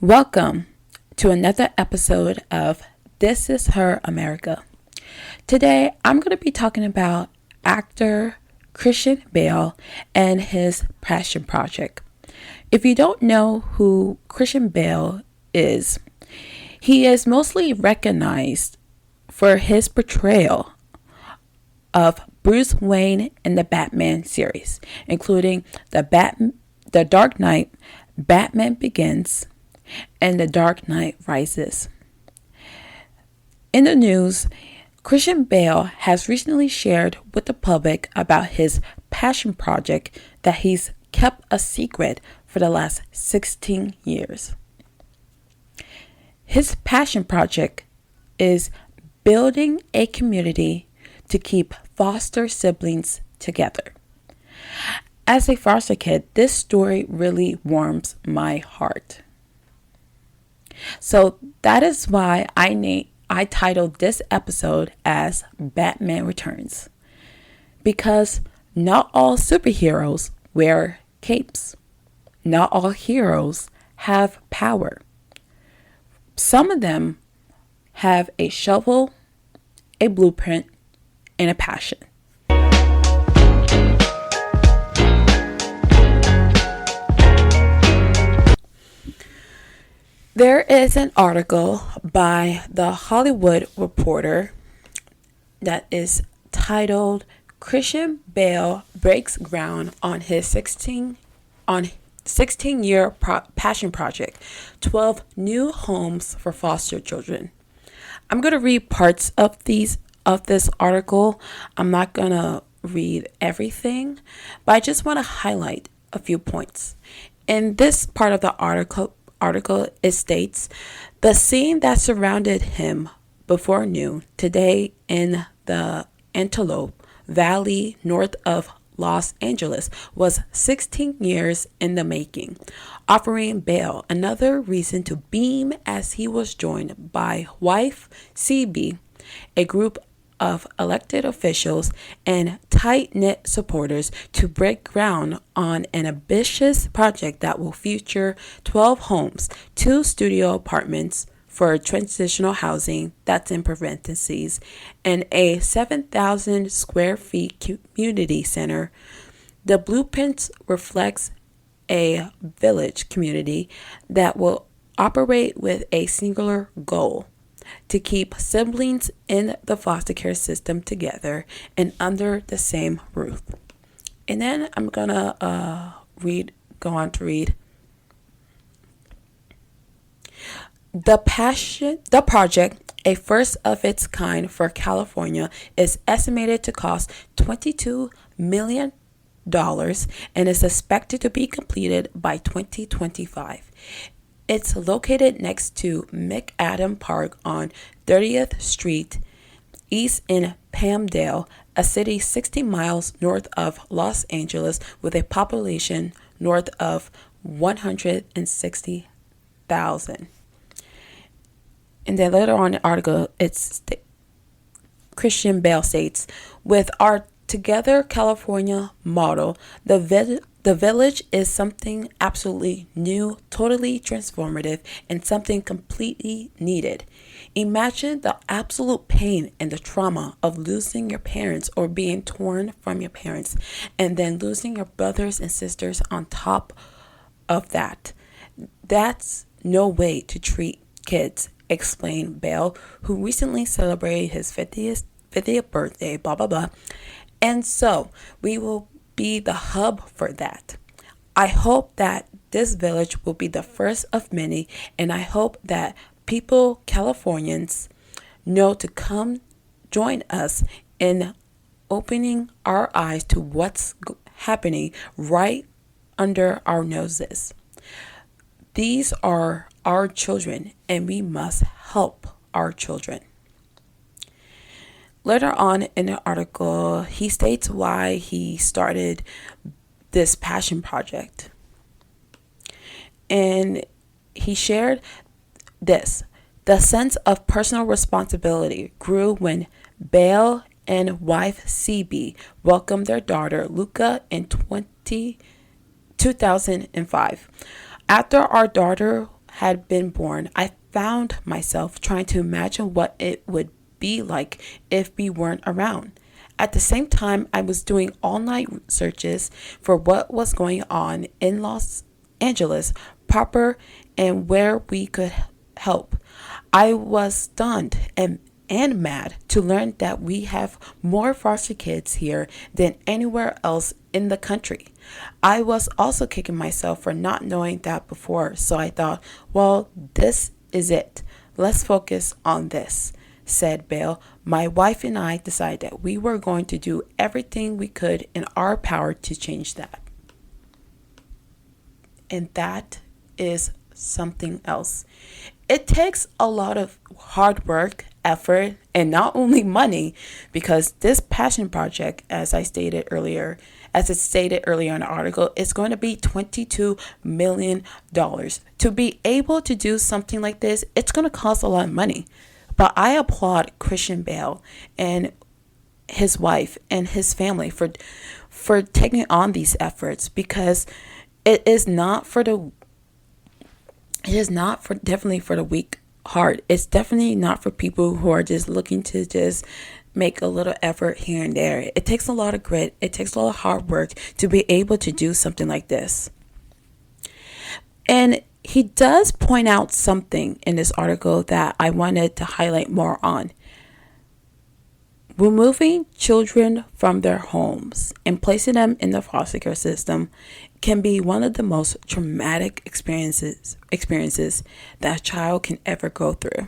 Welcome to another episode of This Is Her America. Today, I'm going to be talking about actor Christian Bale and his passion project. If you don't know who Christian Bale is, he is mostly recognized for his portrayal of Bruce Wayne in the Batman series, including The Dark Knight, Batman Begins, and The Dark Knight Rises. In the news, Christian Bale has recently shared with the public about his passion project that he's kept a secret for the last 16 years. His passion project is building a community to keep foster siblings together. As a foster kid, this story really warms my heart. So that is why I titled this episode as Batman Returns. Because not all superheroes wear capes. Not all heroes have power. Some of them have a shovel, a blueprint, and a passion. There is an article by The Hollywood Reporter that is titled Christian Bale Breaks Ground on his 16-year passion project, 12 new homes for foster children. I'm going to read parts of this article. I'm not going to read everything, but I just want to highlight a few points. In this part of the article, it states, the scene that surrounded him before noon today in the Antelope Valley north of Los Angeles was 16 years in the making, offering Bale another reason to beam as he was joined by wife CB, a group of elected officials and tight-knit supporters to break ground on an ambitious project that will feature 12 homes, 2 studio apartments for transitional housing, that's in parentheses, and a 7,000 square feet community center. The blueprint reflects a village community that will operate with a singular goal: to keep siblings in the foster care system together and under the same roof. And then I'm gonna go on to read. The project, a first of its kind for California, is estimated to cost $22 million and is expected to be completed by 2025. It's located next to McAdam Park on 30th Street East in Palmdale, a city 60 miles north of Los Angeles with a population north of 160,000. And then later on in the article, Christian Bale states, with our Together California model, the village is something absolutely new, totally transformative, and something completely needed. Imagine the absolute pain and the trauma of losing your parents or being torn from your parents and then losing your brothers and sisters on top of that. That's no way to treat kids, explained Bale, who recently celebrated his 50th birthday, blah, blah, blah. And so we will be the hub for that. I hope that this village will be the first of many, and I hope that Californians, know to come join us in opening our eyes to what's happening right under our noses. These are our children, and we must help our children. Later on in the article, he states why he started this passion project. And he shared this: the sense of personal responsibility grew when Bale and wife CB welcomed their daughter Luca in 2005. After our daughter had been born, I found myself trying to imagine what it would be like if we weren't around. At the same time, I was doing all night searches for what was going on in Los Angeles proper and where we could help. I was stunned and mad to learn that we have more foster kids here than anywhere else in the country. I was also kicking myself for not knowing that before, so I thought, well, this is it. Let's focus on this, said Bale. My wife and I decided that we were going to do everything we could in our power to change that. And that is something else. It takes a lot of hard work, effort, and not only money, because this passion project, as it's stated earlier in the article, is going to be $22 million. To be able to do something like this, it's going to cost a lot of money. But I applaud Christian Bale and his wife and his family for taking on these efforts, because it is not definitely for the weak heart. It's definitely not for people who are just looking to just make a little effort here and there. It takes a lot of grit. It takes a lot of hard work to be able to do something like this. And he does point out something in this article that I wanted to highlight more on. Removing children from their homes and placing them in the foster care system can be one of the most traumatic experiences that a child can ever go through.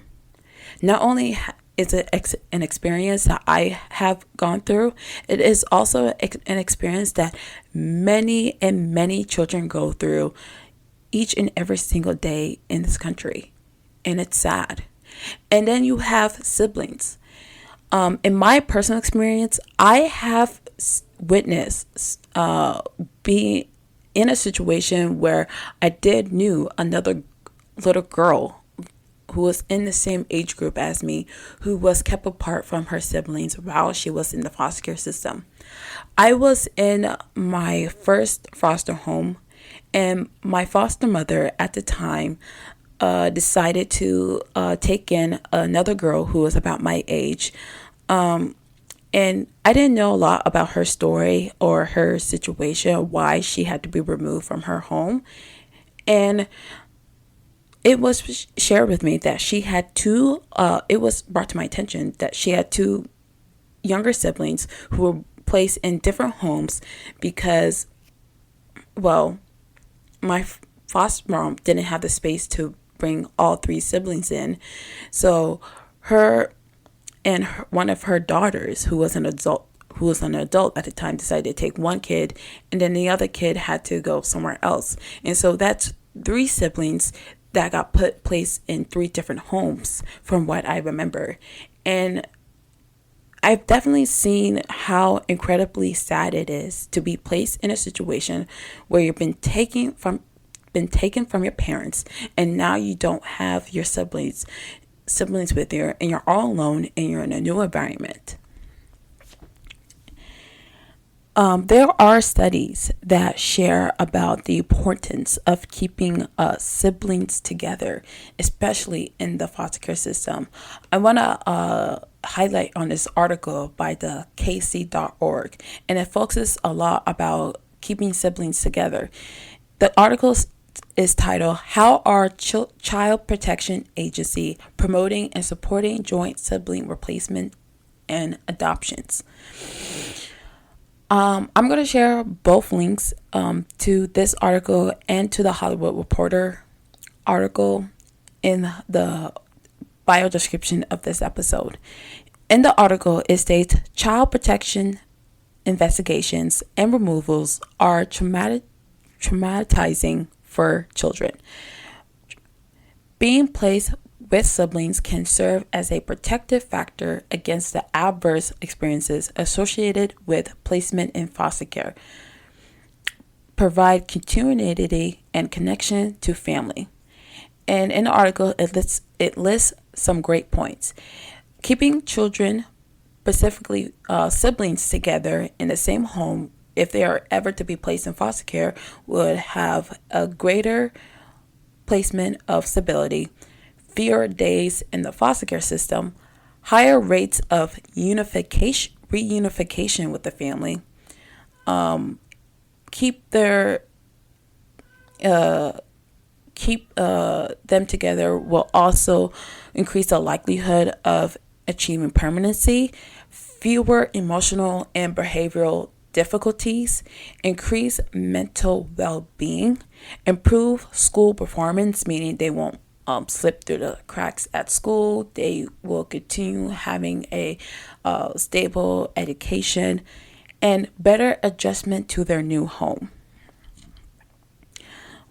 Not only is it an experience that I have gone through, it is also an experience that many and many children go through each and every single day in this country. And it's sad. And then you have siblings. In my personal experience, I have witnessed being in a situation where I knew another little girl who was in the same age group as me, who was kept apart from her siblings while she was in the foster care system. I was in my first foster home, and my foster mother at the time decided to take in another girl who was about my age. And I didn't know a lot about her story or her situation, why she had to be removed from her home. And it was shared with me that she had it was brought to my attention that she had two younger siblings who were placed in different homes because, well, my foster mom didn't have the space to bring all three siblings in. So her and one of her daughters, who was an adult at the time, decided to take one kid, and then the other kid had to go somewhere else. And so that's three siblings that got placed in three different homes, from what I remember. And I've definitely seen how incredibly sad it is to be placed in a situation where you've been taken from your parents, and now you don't have your siblings with you, and you're all alone, and you're in a new environment. There are studies that share about the importance of keeping siblings together, especially in the foster care system. I want to highlight on this article by the kc.org, and it focuses a lot about keeping siblings together. The article is titled, How Are Child Protection Agency Promoting and Supporting Joint Sibling Replacement and Adoptions? I'm going to share both links to this article and to the Hollywood Reporter article in the bio description of this episode. In the article, it states, child protection investigations and removals are traumatizing for children. Being placed with siblings can serve as a protective factor against the adverse experiences associated with placement in foster care, provide continuity and connection to family. And in the article, it lists some great points. Keeping children, specifically siblings, together in the same home, if they are ever to be placed in foster care, would have a greater displacement of stability, fewer days in the foster care system, higher rates of reunification with the family, keep them together will also increase the likelihood of achieving permanency, fewer emotional and behavioral difficulties, increase mental well-being, improve school performance, meaning they won't slip through the cracks at school. They will continue having a stable education and better adjustment to their new home.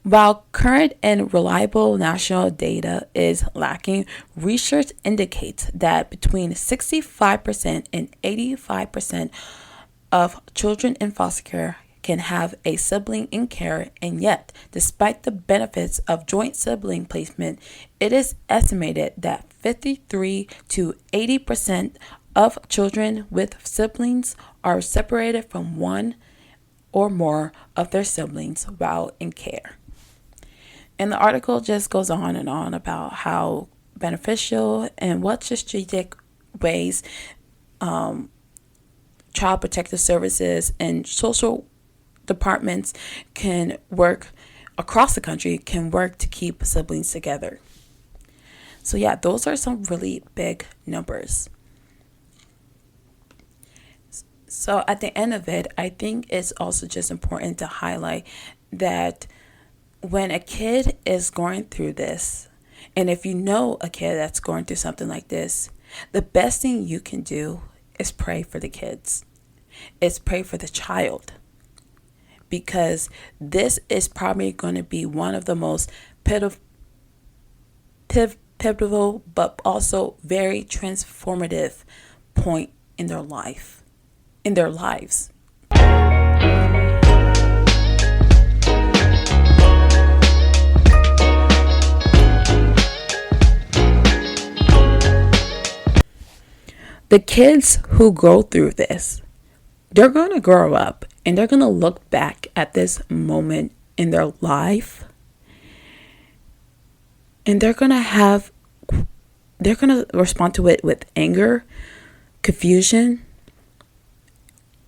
While current and reliable national data is lacking, research indicates that between 65% and 85% of children in foster care can have a sibling in care, and yet, despite the benefits of joint sibling placement, it is estimated that 53 to 80% of children with siblings are separated from one or more of their siblings while in care. And the article just goes on and on about how beneficial and what strategic ways Child Protective Services and social departments can work across the country, can work to keep siblings together. So yeah, those are some really big numbers. So at the end of it, I think it's also just important to highlight that when a kid is going through this, and if you know a kid that's going through something like this, the best thing you can do is pray for the kids. It's pray for the child. Because this is probably going to be one of the most pivotal, but also very transformative point in their lives. The kids who go through this, they're going to grow up and they're going to look back at this moment in their life, and they're going to respond to it with anger, confusion,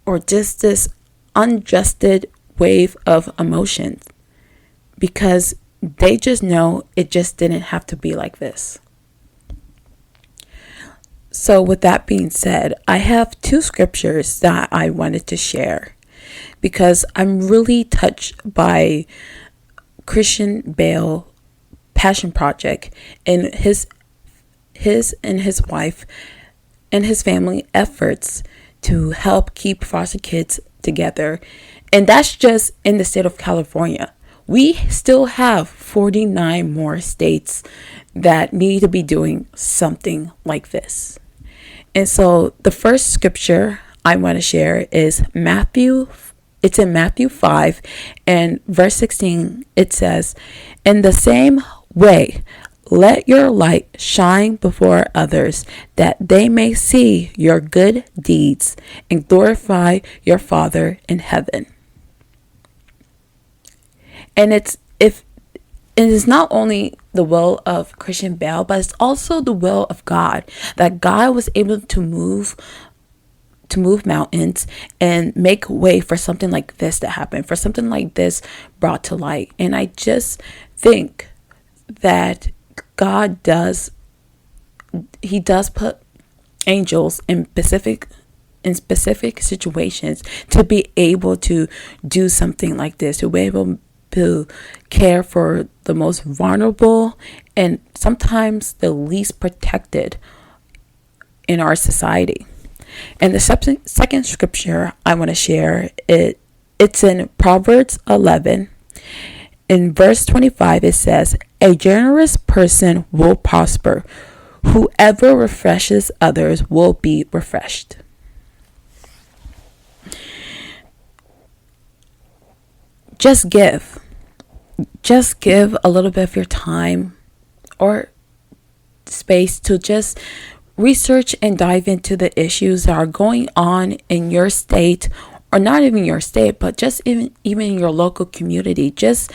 or just this unjusted wave of emotions, because they just know it just didn't have to be like this. So with that being said, I have two scriptures that I wanted to share because I'm really touched by Christian Bale Passion Project and his and his wife and his family efforts to help keep foster kids together. And that's just in the state of California. We still have 49 more states that need to be doing something like this. And so the first scripture I want to share is Matthew. It's in Matthew 5 and verse 16. It says, "In the same way, let your light shine before others, that they may see your good deeds and glorify your Father in heaven." And it is not only the will of Christian Bale, but it's also the will of God, that God was able to move mountains and make way for something like this to happen, for something like this brought to light. And I just think that God does put angels in specific situations to be able to do something like this, to be able to care for the most vulnerable and sometimes the least protected in our society. And the second scripture I want to share, it's in Proverbs 11. In verse 25, it says, "A generous person will prosper. Whoever refreshes others will be refreshed." Just give a little bit of your time or space to just research and dive into the issues that are going on in your state, or not even your state, but just even in your local community. Just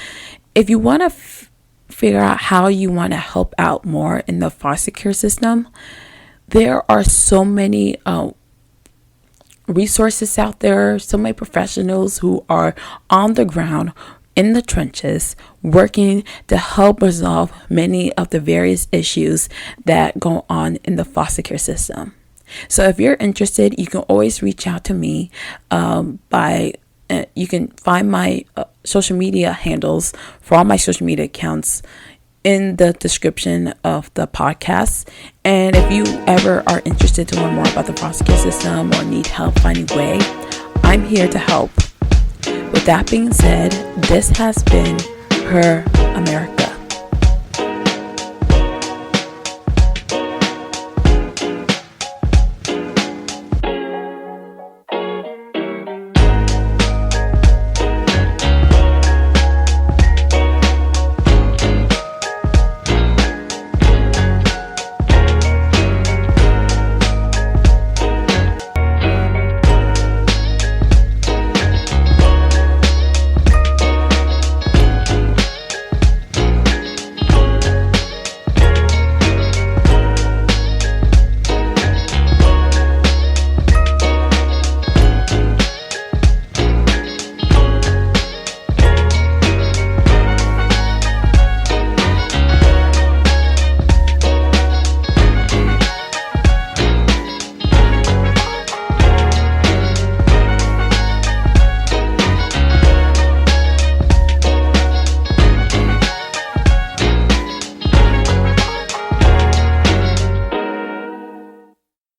if you want to figure out how you want to help out more in the foster care system, there are so many resources out there, so many professionals who are on the ground in the trenches working to help resolve many of the various issues that go on in the foster care system. So if you're interested, you can always reach out to me you can find my social media handles for all my social media accounts in the description of the podcast. And if you ever are interested to learn more about the foster care system or need help finding a way, I'm here to help. With that being said, this has been Her America.